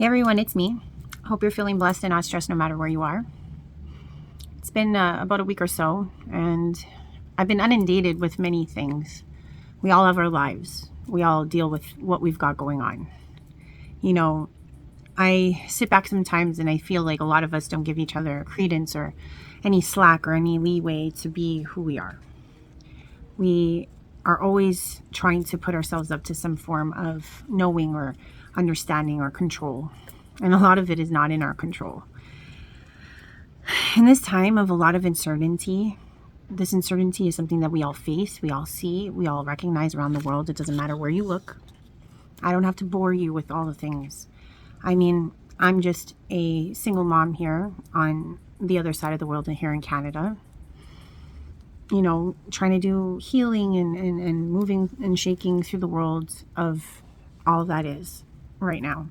Hey everyone, it's me. Hope you're feeling blessed and not stressed no matter where you are. It's been about a week or so, and I've been inundated with many things. We all have our lives. We all deal with what we've got going on. You know, I sit back sometimes and I feel like a lot of us don't give each other credence or any slack or any leeway to be who we are. We are always trying to put ourselves up to some form of knowing or understanding or control. And a lot of it is not in our control. In this time of a lot of uncertainty, this uncertainty is something that we all face, we all see, we all recognize around the world. It doesn't matter where you look. I don't have to bore you with all the things. I mean, I'm just a single mom here on the other side of the world and here in Canada. You know, trying to do healing and moving and shaking through the world of all that is right now.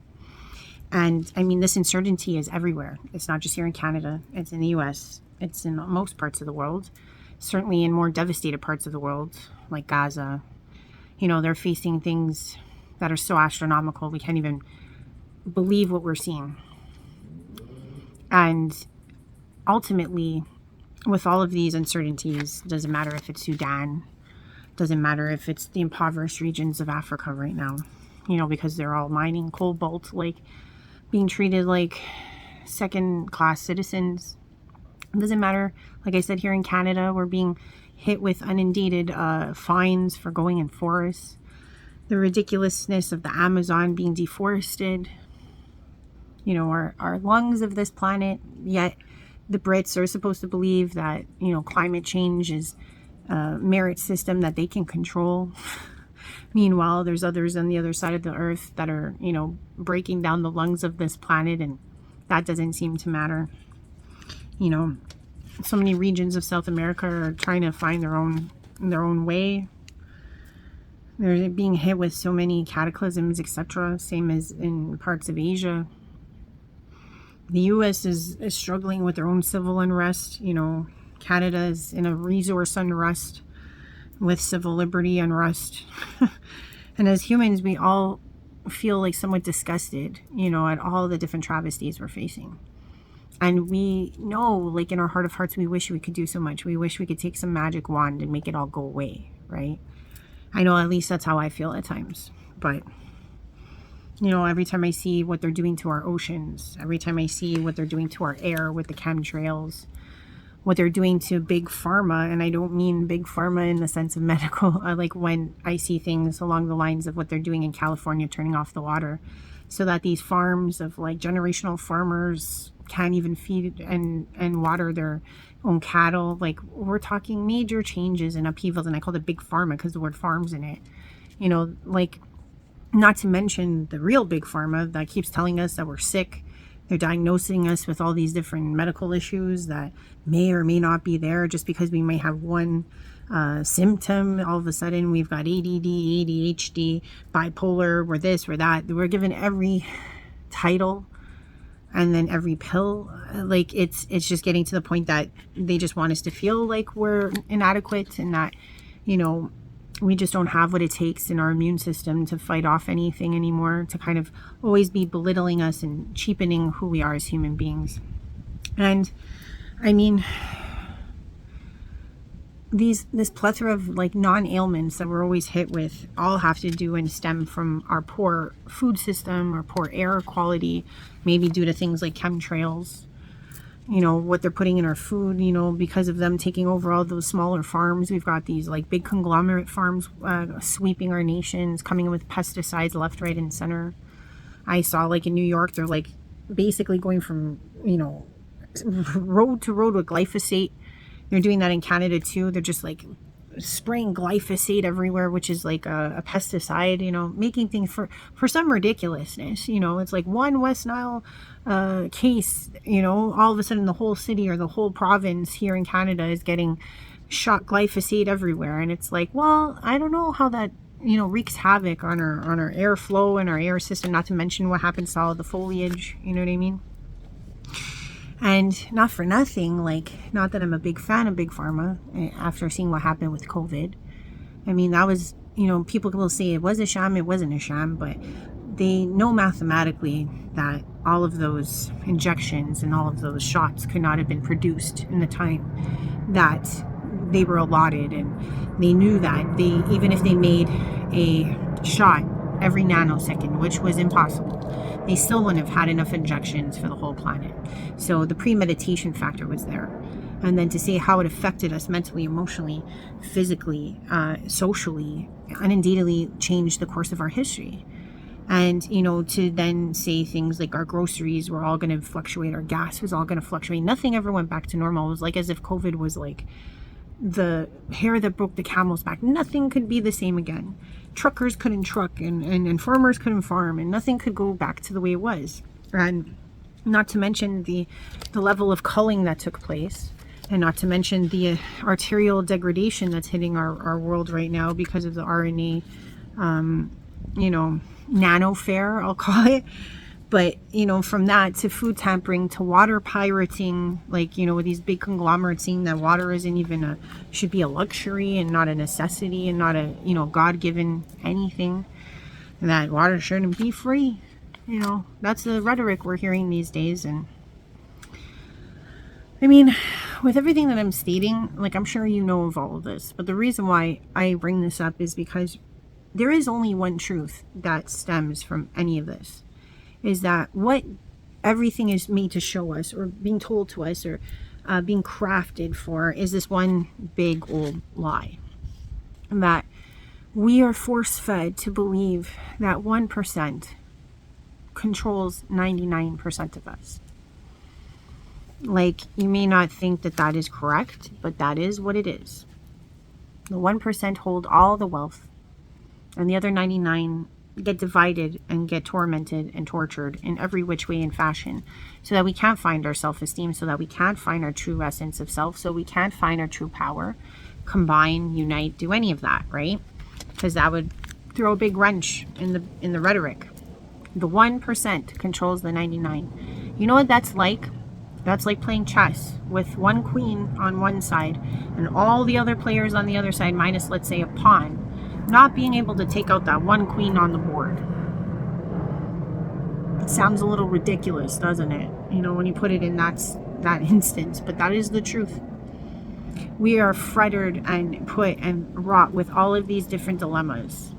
And I mean, this uncertainty is everywhere. It's not just here in Canada. It's in the US. It's in most parts of the world. Certainly in more devastated parts of the world, like Gaza. You know, they're facing things that are so astronomical, we can't even believe what we're seeing. And ultimately, with all of these uncertainties, doesn't matter if it's Sudan, doesn't matter if it's the impoverished regions of Africa right now, you know, because they're all mining cobalt, like being treated like second-class citizens. It doesn't matter, like I said, here in Canada, we're being hit with inundated fines for going in forests. The ridiculousness of the Amazon being deforested. You know, our lungs of this planet, yet the Brits are supposed to believe that, you know, climate change is a merit system that they can control. Meanwhile, there's others on the other side of the earth that are, you know, breaking down the lungs of this planet, and that doesn't seem to matter. You know, so many regions of South America are trying to find their own way. They're being hit with so many cataclysms, etc. Same as in parts of Asia. The US is struggling with their own civil unrest. You know, Canada is in a resource unrest with civil liberty unrest. And as humans, we all feel like somewhat disgusted, you know, at all the different travesties we're facing. And we know, like in our heart of hearts, we wish we could do so much. We wish we could take some magic wand and make it all go away, right? I know at least that's how I feel at times. But, you know, every time I see what they're doing to our oceans, every time I see what they're doing to our air with the chemtrails, what they're doing to big pharma, and I don't mean big pharma in the sense of medical, like when I see things along the lines of what they're doing in California, turning off the water so that these farms of like generational farmers can't even feed and water their own cattle. Like, we're talking major changes and upheavals, and I call it big pharma because the word farm's in it. You know, like, not to mention the real big pharma that keeps telling us that we're sick. They're diagnosing us with all these different medical issues that may or may not be there just because we may have one symptom. All of a sudden we've got ADD, ADHD, bipolar, we're this, we're that. We're given every title and then every pill. Like, it's just getting to the point that they just want us to feel like we're inadequate and that, you know, we just don't have what it takes in our immune system to fight off anything anymore, to kind of always be belittling us and cheapening who we are as human beings. And I mean, this plethora of like non-ailments that we're always hit with all have to do and stem from our poor food system or poor air quality, maybe due to things like chemtrails. You know, what they're putting in our food, you know, because of them taking over all those smaller farms. We've got these like big conglomerate farms sweeping our nations, coming in with pesticides left, right, and center. I saw like in New York, they're like basically going from, you know, road to road with glyphosate. They're doing that in Canada too. They're just like spraying glyphosate everywhere, which is like a pesticide, you know, making things for some ridiculousness. You know, it's like one West Nile case, you know, all of a sudden the whole city or the whole province here in Canada is getting shot glyphosate everywhere. And it's like, well, I don't know how that, you know, wreaks havoc on our airflow and our air system, not to mention what happens to all the foliage, you know what I mean? And not for nothing, like, not that I'm a big fan of big pharma after seeing what happened with COVID. I mean, that was, you know, people will say it was a sham, it wasn't a sham, but they know mathematically that all of those injections and all of those shots could not have been produced in the time that they were allotted, and they knew that even if they made a shot every nanosecond, which was impossible, they still wouldn't have had enough injections for the whole planet. So the premeditation factor was there. And then to see how it affected us mentally, emotionally, physically, socially, and indeedly changed the course of our history. And, to then say things like our groceries were all going to fluctuate, our gas was all going to fluctuate. Nothing ever went back to normal. It was like as if COVID was like the hair that broke the camel's back. Nothing could be the same again. Truckers couldn't truck, and farmers couldn't farm, and nothing could go back to the way it was. And not to mention the level of culling that took place, and not to mention the arterial degradation that's hitting our world right now because of the RNA, nanofare, I'll call it. But, from that to food tampering to water pirating, with these big conglomerates saying that water isn't even should be a luxury and not a necessity and not a, God-given anything, and that water shouldn't be free. That's the rhetoric we're hearing these days. And I mean, with everything that I'm stating, I'm sure you know of all of this, but the reason why I bring this up is because there is only one truth that stems from any of this. Is that what everything is made to show us, or being told to us, or being crafted for, is this one big old lie. That we are force-fed to believe that 1% controls 99% of us. You may not think that that is correct, but that is what it is. The 1% hold all the wealth, and the other 99 get divided and get tormented and tortured in every which way and fashion, so that we can't find our self-esteem, so that we can't find our true essence of self, so we can't find our true power, combine, unite, do any of that, right? Because that would throw a big wrench in the rhetoric. The 1% controls the 99. You know what that's like? That's like playing chess with one queen on one side and all the other players on the other side, minus, let's say, a pawn, not being able to take out that one queen on the board. It sounds a little ridiculous, doesn't it? When you put it in that instance, but that is the truth. We are fretted and put and wrought with all of these different dilemmas.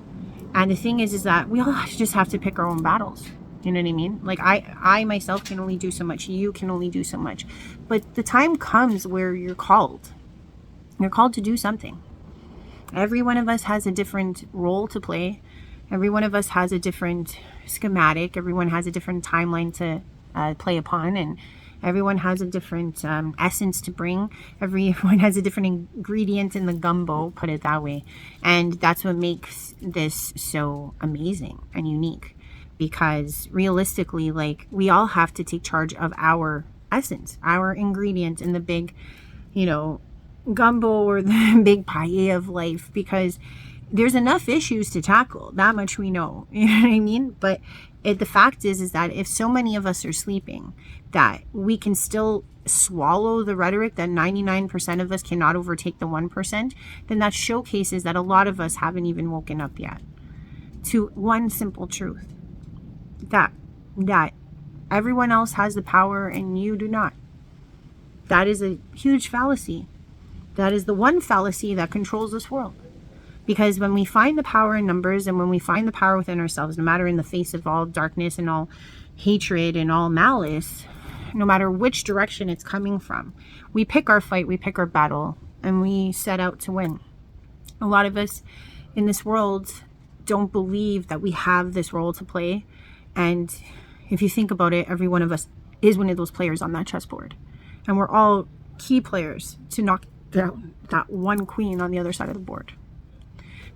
And the thing is that we all just have to pick our own battles. You know what I mean? I myself can only do so much. You can only do so much. But the time comes where you're called. You're called to do something. Every one of us has a different role to play. Every one of us has a different schematic. Everyone has a different timeline to play upon. And everyone has a different essence to bring. Everyone has a different ingredient in the gumbo, put it that way. And that's what makes this so amazing and unique. Because realistically, we all have to take charge of our essence, our ingredient in the big, gumbo or the big paella of life, because there's enough issues to tackle. That much we know. You know what I mean? But the fact is that if so many of us are sleeping, that we can still swallow the rhetoric that 99% of us cannot overtake the 1%, then that showcases that a lot of us haven't even woken up yet to one simple truth. That everyone else has the power and you do not. That is a huge fallacy. That is the one fallacy that controls this world. Because when we find the power in numbers, and when we find the power within ourselves, no matter in the face of all darkness and all hatred and all malice, no matter which direction it's coming from, we pick our fight, we pick our battle, and we set out to win. A lot of us in this world don't believe that we have this role to play. And if you think about it, every one of us is one of those players on that chessboard. And we're all key players to knock down that one queen on the other side of the board.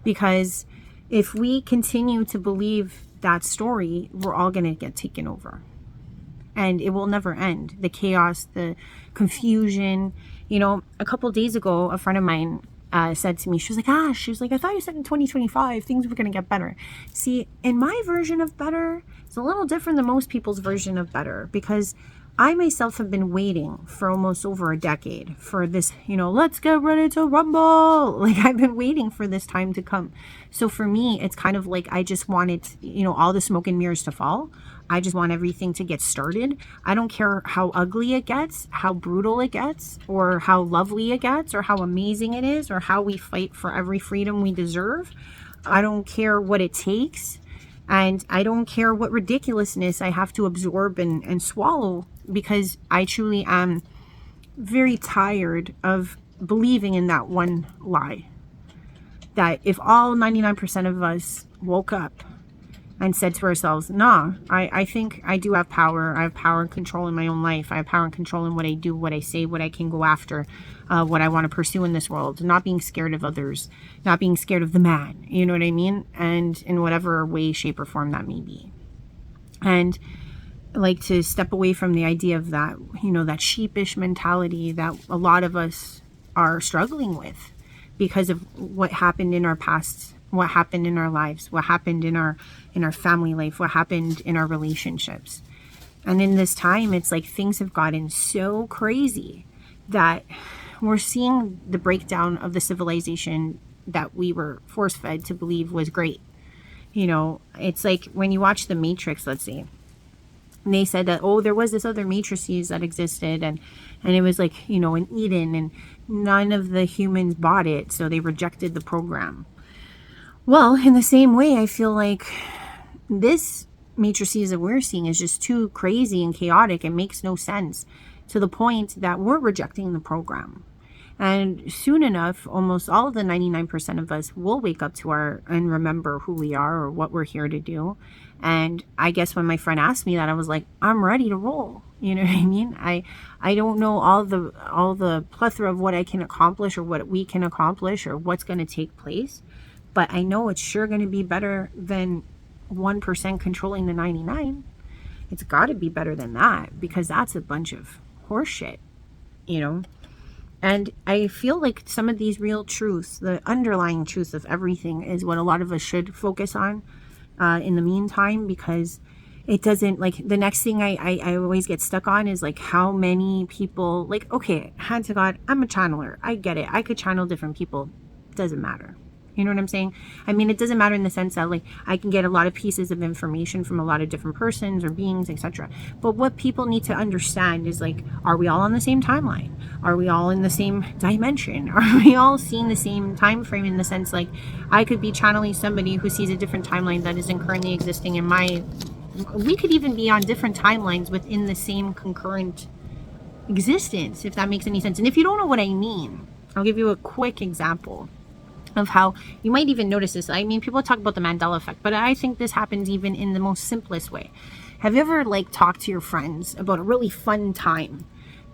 Because if we continue to believe that story, we're all going to get taken over. And it will never end. The chaos, the confusion. A couple of days ago, a friend of mine said to me, she was like, I thought you said in 2025 things were going to get better. See, in my version of better, it's a little different than most people's version of better, because I myself have been waiting for almost over a decade for this, let's get ready to rumble. Like, I've been waiting for this time to come. So for me, it's kind of like I just wanted, all the smoke and mirrors to fall. I just want everything to get started. I don't care how ugly it gets, how brutal it gets, or how lovely it gets, or how amazing it is, or how we fight for every freedom we deserve. I don't care what it takes. And I don't care what ridiculousness I have to absorb and swallow, because I truly am very tired of believing in that one lie. That if all 99% of us woke up and said to ourselves, nah, I think I do have power. I have power and control in my own life. I have power and control in what I do, what I say, what I can go after, what I want to pursue in this world. Not being scared of others, not being scared of the man, you know what I mean? And in whatever way, shape, or form that may be. And like to step away from the idea of that, that sheepish mentality that a lot of us are struggling with because of what happened in our past, what happened in our lives, what happened in our family life, what happened in our relationships. And in this time, it's like things have gotten so crazy that we're seeing the breakdown of the civilization that we were force-fed to believe was great. It's like when you watch The Matrix, let's say, and they said that, there was this other matrices that existed, and it was like, in Eden, and none of the humans bought it, so they rejected the program. Well, in the same way, I feel like this matrices that we're seeing is just too crazy and chaotic. It makes no sense, to the point that we're rejecting the program. And soon enough, almost all of the 99% of us will wake up to and remember who we are or what we're here to do. And I guess when my friend asked me that, I was like, I'm ready to roll. You know what I mean? I don't know all the plethora of what I can accomplish or what we can accomplish or what's going to take place. But I know it's sure going to be better than 1% controlling the 99. It's got to be better than that, because that's a bunch of horseshit, And I feel like some of these real truths, the underlying truths of everything, is what a lot of us should focus on in the meantime, because it doesn't, like, the next thing I always get stuck on is like how many people, like, okay, hand to God, I'm a channeler. I get it. I could channel different people. Doesn't matter. You know what I'm saying? I mean, it doesn't matter in the sense that, like, I can get a lot of pieces of information from a lot of different persons or beings, etc. But what people need to understand is, like, are we all on the same timeline? Are we all in the same dimension? Are we all seeing the same time frame, in the sense, like, I could be channeling somebody who sees a different timeline that isn't currently existing in my... We could even be on different timelines within the same concurrent existence, if that makes any sense. And if you don't know what I mean, I'll give you a quick example of how you might even notice this. I mean, people talk about the Mandela effect, but I think this happens even in the most simplest way. Have you ever, like, talked to your friends about a really fun time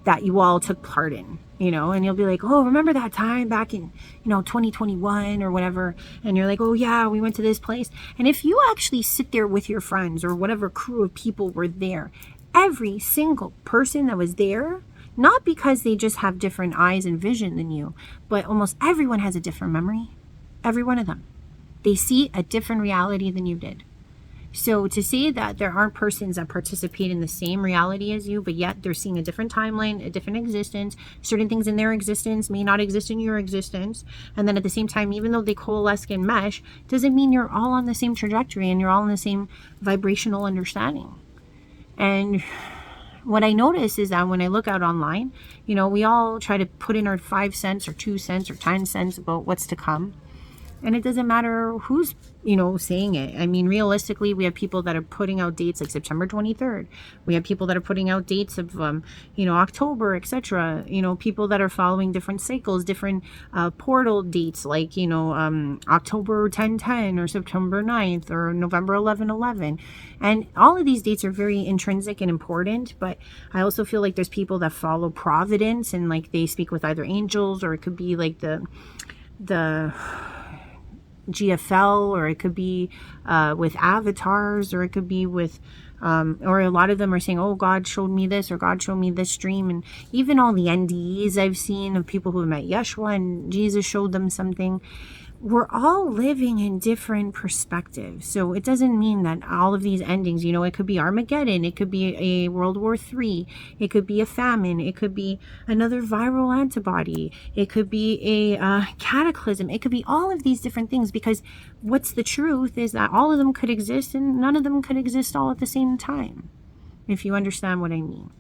that you all took part in, and you'll be like, oh, remember that time back in, 2021 or whatever? And you're like, oh yeah, we went to this place. And if you actually sit there with your friends or whatever crew of people were there, every single person that was there, not because they just have different eyes and vision than you, but almost everyone has a different memory. Every one of them. They see a different reality than you did. So to say that there aren't persons that participate in the same reality as you, but yet they're seeing a different timeline, a different existence, certain things in their existence may not exist in your existence, and then at the same time, even though they coalesce and mesh, doesn't mean you're all on the same trajectory and you're all in the same vibrational understanding. And what I notice is that when I look out online, we all try to put in our 5 cents or 2 cents or 10 cents about what's to come. And it doesn't matter who's, saying it. I mean, realistically, we have people that are putting out dates like September 23rd. We have people that are putting out dates of, October, etc. People that are following different cycles, different portal dates, like, October 10/10 or September 9th or November 11/11. And all of these dates are very intrinsic and important. But I also feel like there's people that follow Providence, and, like, they speak with either angels, or it could be like the GFL, or it could be with avatars, or it could be with or a lot of them are saying, oh, God showed me this, or God showed me this dream. And even all the NDEs I've seen of people who have met Yeshua and Jesus showed them something. we're all living in different perspectives. So it doesn't mean that all of these endings, you know, it could be Armageddon, it could be a World War III, it could be a famine, it could be another viral antibody, it could be a cataclysm, it could be all of these different things, because what's the truth is that all of them could exist and none of them could exist all at the same time, if you understand what I mean.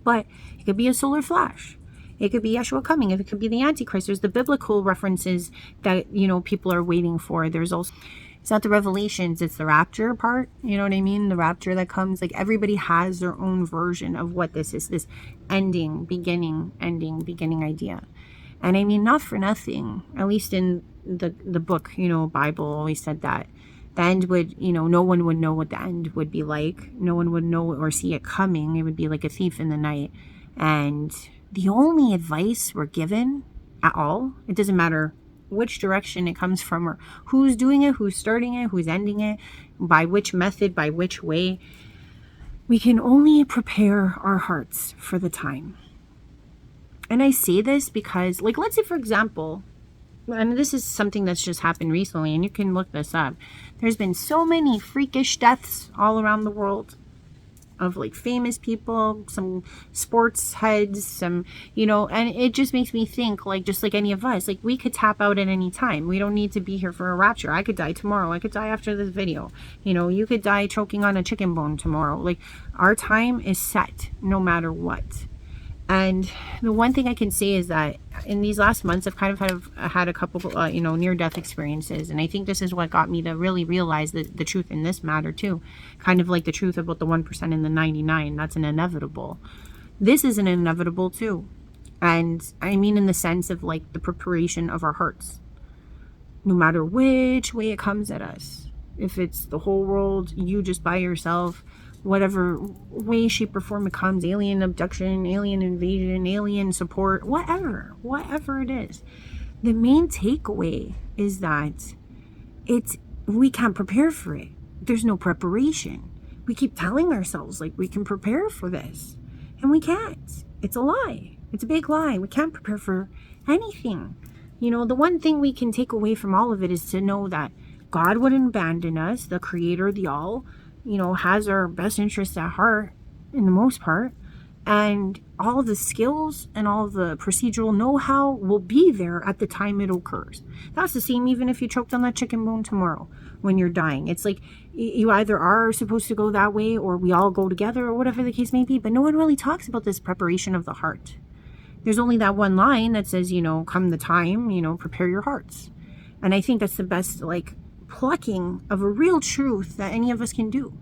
But it could be a solar flash. It could be Yeshua coming. It could be the Antichrist. There's the biblical references that, you know, people are waiting for. There's also, it's not the revelations, it's the rapture part. You know what I mean? The rapture that comes. Like, everybody has their own version of what this is. This ending, beginning idea. And I mean, not for nothing, at least in the book, you know, Bible always said that the end would, you know, no one would know what the end would be like. No one would know or see it coming. It would be like a thief in the night. And the only advice we're given at all, it doesn't matter which direction it comes from or who's doing it, who's starting it, who's ending it, by which method, by which way, we can only prepare our hearts for the time. And I say this because, like, let's say, for example, and this is something that's just happened recently, and you can look this up. There's been so many freakish deaths all around the world of, like, famous people, some sports heads, some, you know, and it just makes me think, like, just like any of us, like, we could tap out at any time. We don't need to be here for a rapture. I could die tomorrow. I could die after this video. You know, you could die choking on a chicken bone tomorrow. Like, our time is set no matter what. And the one thing I can say is that in these last months, I've kind of had a couple, you know, near-death experiences. And I think this is what got me to really realize the truth in this matter, too. Kind of like the truth about the 1% and the 99. That's an inevitable. This is an inevitable, too. And I mean in the sense of, like, the preparation of our hearts. No matter which way it comes at us. If it's the whole world, you just by yourself, whatever way, shape, or form it comes, alien abduction, alien invasion, alien support, whatever it is. The main takeaway is that we can't prepare for it. There's no preparation. We keep telling ourselves, like, we can prepare for this, and we can't. It's a lie. It's a big lie. We can't prepare for anything. You know, the one thing we can take away from all of it is to know that God wouldn't abandon us, the creator, the all, you know, has our best interests at heart in the most part, and all of the skills and all of the procedural know-how will be there at the time it occurs. That's the same even if you choked on that chicken bone tomorrow when you're dying. It's like you either are supposed to go that way or we all go together or whatever the case may be, but no one really talks about this preparation of the heart. There's only that one line that says, you know, come the time, you know, prepare your hearts. And I think that's the best, like, plucking of a real truth that any of us can do.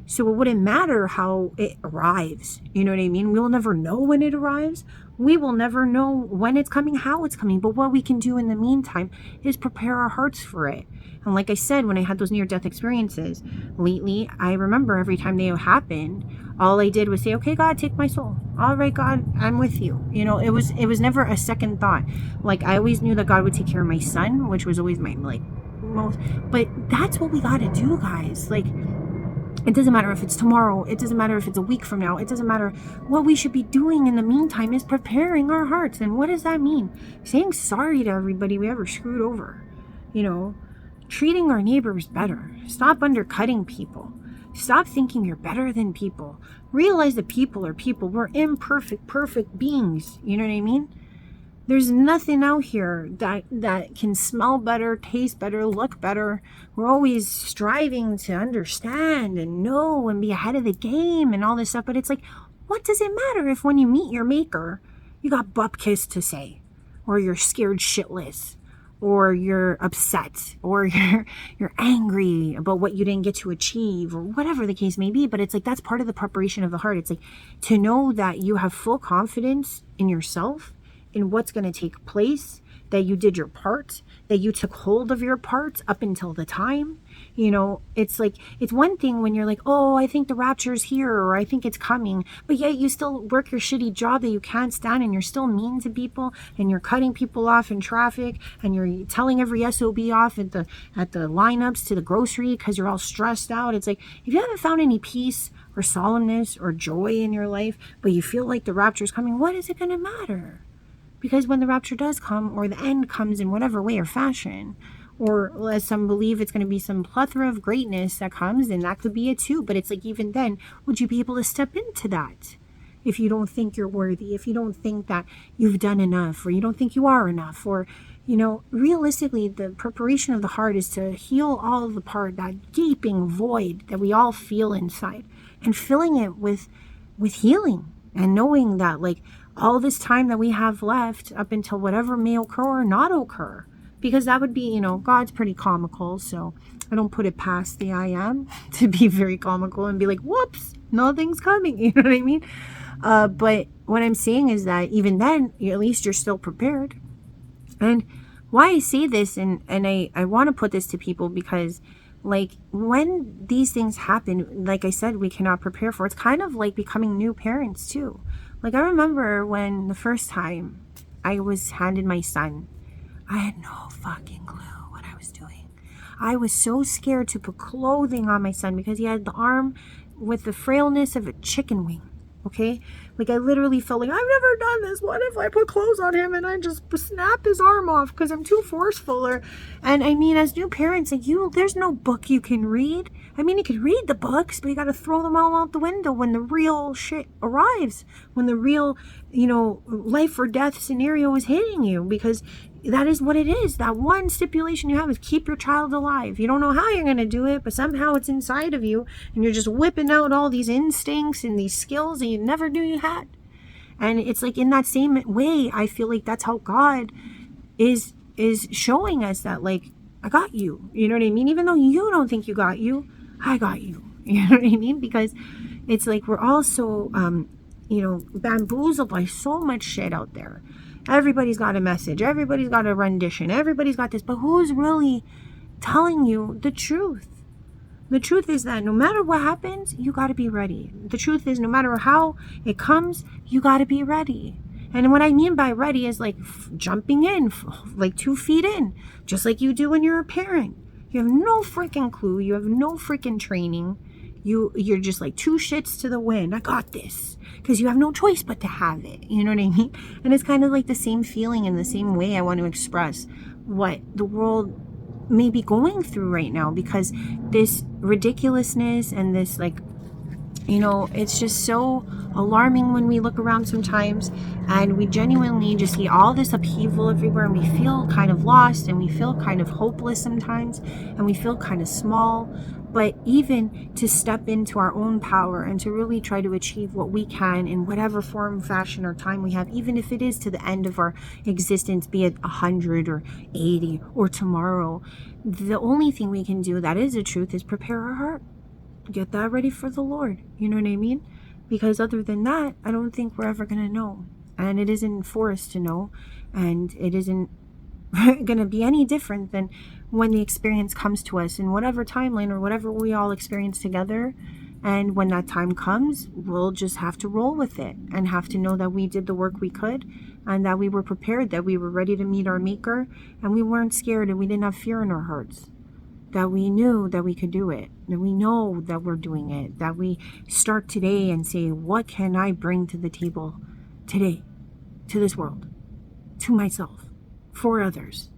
So it wouldn't matter how it arrives. You know what I mean? We'll never know when it arrives. We will never know when it's coming, how it's coming. But what we can do in the meantime is prepare our hearts for it. And like I said, when I had those near-death experiences lately, I remember every time they happened, all I did was say, okay, God, take my soul. All right, God, I'm with you. You know, it was never a second thought. Like, I always knew that God would take care of my son, which was always my, like, most. But that's what we got to do, guys. Like, it doesn't matter if it's tomorrow. It doesn't matter if it's a week from now. It doesn't matter. What we should be doing in the meantime is preparing our hearts. And what does that mean? Saying sorry to everybody we ever screwed over. You know, treating our neighbors better. Stop undercutting people. Stop thinking you're better than people. Realize that people are people. We're imperfect, perfect beings. You know what I mean? There's nothing out here that can smell better, taste better, look better. We're always striving to understand and know and be ahead of the game and all this stuff. But it's like, what does it matter if when you meet your maker, you got bupkis to say, or you're scared shitless, or you're upset, or you're angry about what you didn't get to achieve, or whatever the case may be. But it's like, that's part of the preparation of the heart. It's like to know that you have full confidence in yourself, in what's going to take place, that you did your part, that you took hold of your part up until the time. You know, it's like, it's one thing when you're like, oh, I think the rapture's here, or I think it's coming, but yet you still work your shitty job that you can't stand, and you're still mean to people, and you're cutting people off in traffic, and you're telling every SOB off at the lineups to the grocery because you're all stressed out. It's like, if you haven't found any peace or solemnness or joy in your life, but you feel like the rapture's coming, what is it going to matter? Because when the rapture does come, or the end comes in whatever way or fashion, or as some believe it's going to be some plethora of greatness that comes, and that could be it too. But it's like, even then, would you be able to step into that? If you don't think you're worthy, if you don't think that you've done enough, or you don't think you are enough, or, realistically, the preparation of the heart is to heal all of the part, that gaping void that we all feel inside, and filling it with healing, and knowing that, like, all this time that we have left up until whatever may occur or not occur, because that would be, God's pretty comical, so I don't put it past the I am to be very comical and be like, whoops, nothing's coming, you know what I mean? But what I'm saying is that even then, at least you're still prepared. And why I say this, and I want to put this to people, because, like, when these things happen, like I said, we cannot prepare for. It's kind of like becoming new parents too. Like, I remember when the first time I was handed my son, I had no fucking clue what I was doing. I was so scared to put clothing on my son because he had the arm with the frailness of a chicken wing. Okay? Like, I literally felt like, I've never done this. What if I put clothes on him and I just snap his arm off because I'm too forceful? And I mean, as new parents, like, there's no book you can read. I mean, you can read the books, but you got to throw them all out the window when the real shit arrives, when the real, life or death scenario is hitting you, because that is what it is. That one stipulation you have is keep your child alive. You don't know how you're going to do it, but somehow it's inside of you, and you're just whipping out all these instincts and these skills that you never knew you had. And it's like, in that same way, I feel like that's how God is showing us that, like, I got you. You know what I mean? Even though you don't think you got you, I got you. You know what I mean? Because it's like we're all so, bamboozled by so much shit out there. Everybody's got a message. Everybody's got a rendition. Everybody's got this. But who's really telling you the truth? The truth is that no matter what happens, you got to be ready. The truth is, no matter how it comes, you got to be ready. And what I mean by ready is like jumping in, like 2 feet in, just like you do when you're a parent. You have no freaking clue. You have no freaking training. You're just like 2 shits to the wind. I got this. Because you have no choice but to have it. You know what I mean? And it's kind of like the same feeling, in the same way I want to express what the world may be going through right now. Because this ridiculousness and this, like, it's just so alarming when we look around sometimes, and we genuinely just see all this upheaval everywhere, and we feel kind of lost, and we feel kind of hopeless sometimes, and we feel kind of small. But even to step into our own power and to really try to achieve what we can in whatever form, fashion, or time we have, even if it is to the end of our existence, be it 100 or 80 or tomorrow, the only thing we can do that is the truth is prepare our heart. Get that ready for the Lord. You know what I mean? Because other than that, I don't think we're ever going to know. And it isn't for us to know. And it isn't going to be any different than when the experience comes to us in whatever timeline or whatever we all experience together. And when that time comes, we'll just have to roll with it and have to know that we did the work we could, and that we were prepared, that we were ready to meet our maker, and we weren't scared, and we didn't have fear in our hearts. That we knew that we could do it, that we know that we're doing it, that we start today and say, what can I bring to the table today, to this world, to myself, for others,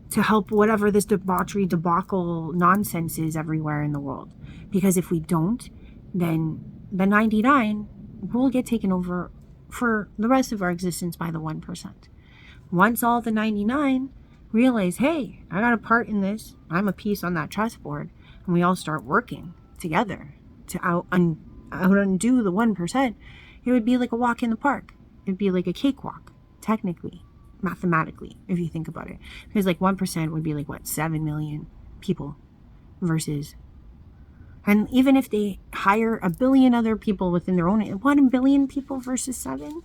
to help whatever this debauchery, debacle nonsense is everywhere in the world. Because if we don't, then the 99 will get taken over for the rest of our existence by the 1%. Once all the 99 realize, hey, I got a part in this, I'm a piece on that chessboard, and we all start working together to undo the 1%, it would be like a walk in the park. It'd be like a cakewalk, technically, mathematically, if you think about it. Because like 1% would be like, what, 7 million people versus, and even if they hire 1 billion other people within their own, 1 billion people versus 7?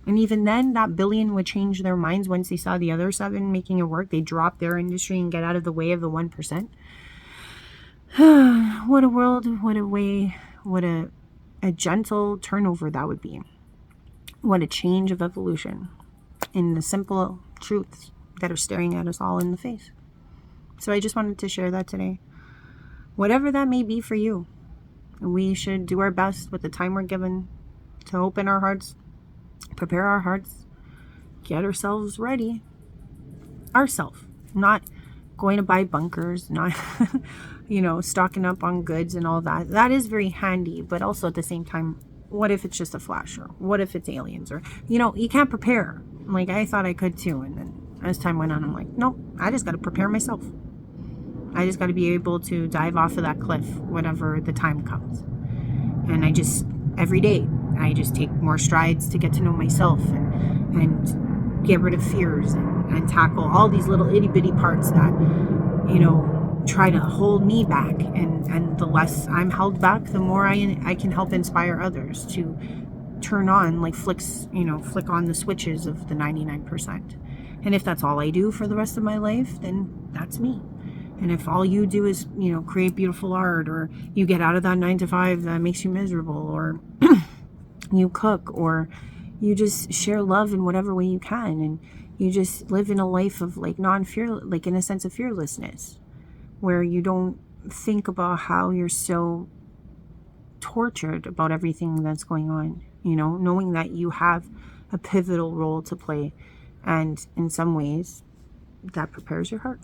And even then, that billion would change their minds once they saw the other 7 making it work. They drop their industry and get out of the way of the 1%. What a world, what a way, what a gentle turnover that would be. What a change of evolution in the simple truths that are staring at us all in the face. So I just wanted to share that today. Whatever that may be for you, we should do our best with the time we're given to open our hearts Prepare our hearts, get ourselves ready. Ourself, not going to buy bunkers, not, stocking up on goods and all that. That is very handy, but also at the same time, what if it's just a flash, or what if it's aliens, or, you can't prepare. Like, I thought I could too. And then as time went on, I'm like, nope, I just got to prepare myself. I just got to be able to dive off of that cliff whenever the time comes. And every day, I just take more strides to get to know myself and get rid of fears and tackle all these little itty bitty parts that, try to hold me back. And the less I'm held back, the more I can help inspire others to turn on, like flick on the switches of the 99%. And if that's all I do for the rest of my life, then that's me. And if all you do is, create beautiful art, or you get out of that 9 to 5 that makes you miserable, or you cook, or you just share love in whatever way you can, and you just live in a life of like like in a sense of fearlessness, where you don't think about how you're so tortured about everything that's going on, knowing that you have a pivotal role to play. And in some ways, that prepares your heart.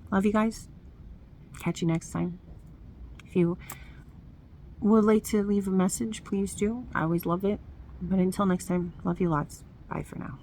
Love you guys. Catch you next time. If you would like to leave a message, please do. I always love it. But until next time, love you lots. Bye for now.